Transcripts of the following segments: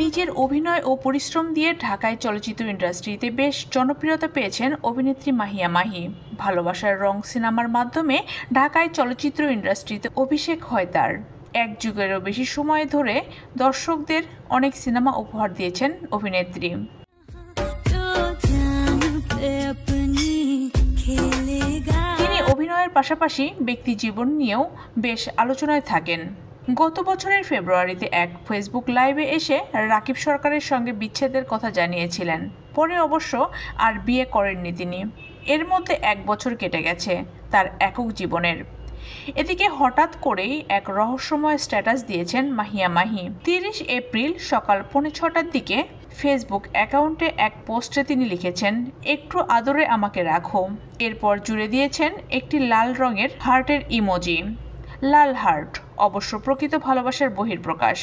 নিজের অভিনয় ও পরিশ্রম দিয়ে ঢাকায় চলচ্চিত্র ইন্ডাস্ট্রিতে বেশ জনপ্রিয়তা পেয়েছেন অভিনেত্রী মাহিয়া মাহি। ভালোবাসার রং সিনেমার মাধ্যমে ঢাকায় চলচ্চিত্র ইন্ডাস্ট্রিতে অভিষেক হয় তার। এক যুগেরও বেশি সময় ধরে দর্শকদের অনেক সিনেমা উপহার দিয়েছেন অভিনেত্রী। তিনি অভিনয়ের পাশাপাশি ব্যক্তিজীবন নিয়েও বেশ আলোচনায় থাকেন। গত বছরের ফেব্রুয়ারিতে এক ফেসবুক লাইভে এসে রাকিব সরকারের সঙ্গে বিচ্ছেদের কথা জানিয়েছিলেন। পরে অবশ্য আর বিয়ে করেননি তিনি। এর মধ্যে 1 বছর কেটে গেছে তার একক জীবনের। এদিকে হঠাৎ করেই এক রহস্যময় স্ট্যাটাস দিয়েছেন মাহিয়া মাহি। 30 এপ্রিল সকাল 6:45টার দিকে ফেসবুক অ্যাকাউন্টে এক পোস্টে তিনি লিখেছেন, একটু আদরে আমাকে রাখো। এরপর জুড়ে দিয়েছেন একটি লাল রঙের হার্টের ইমোজি। লাল হার্ট অবশ্য প্রকৃত ভালোবাসার বহিঃপ্রকাশ।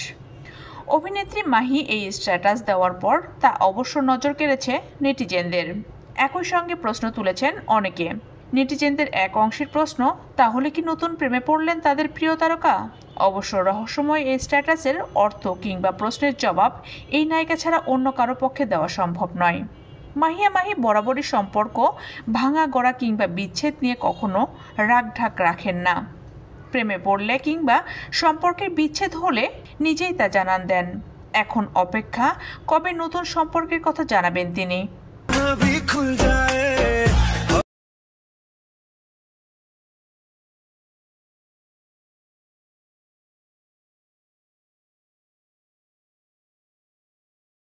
অভিনেত্রী মাহি এই স্ট্যাটাস দেওয়ার পর তা অবশ্য নজর কেড়েছে নেটিজেনদের। একই সঙ্গে প্রশ্ন তুলেছেন অনেকে। নেটিজেনদের এক অংশের প্রশ্ন, তাহলে কি নতুন প্রেমে পড়লেন তাদের প্রিয় তারকা? অবশ্য রহস্যময় এই স্ট্যাটাসের অর্থ কিংবা প্রশ্নের জবাব এই নায়িকা ছাড়া অন্য কারো পক্ষে দেওয়া সম্ভব নয়। মাহিয়া মাহি বরাবরই সম্পর্ক ভাঙা গড়া কিংবা বিচ্ছেদ নিয়ে কখনো রাগঢাক রাখেন না। প্রেমে পড়লে কিংবা সম্পর্কের বিচ্ছেদ হলে নিজেই তা জানান দেন। এখন অপেক্ষা কবে নতুন সম্পর্কের কথা জানাবেন তিনি।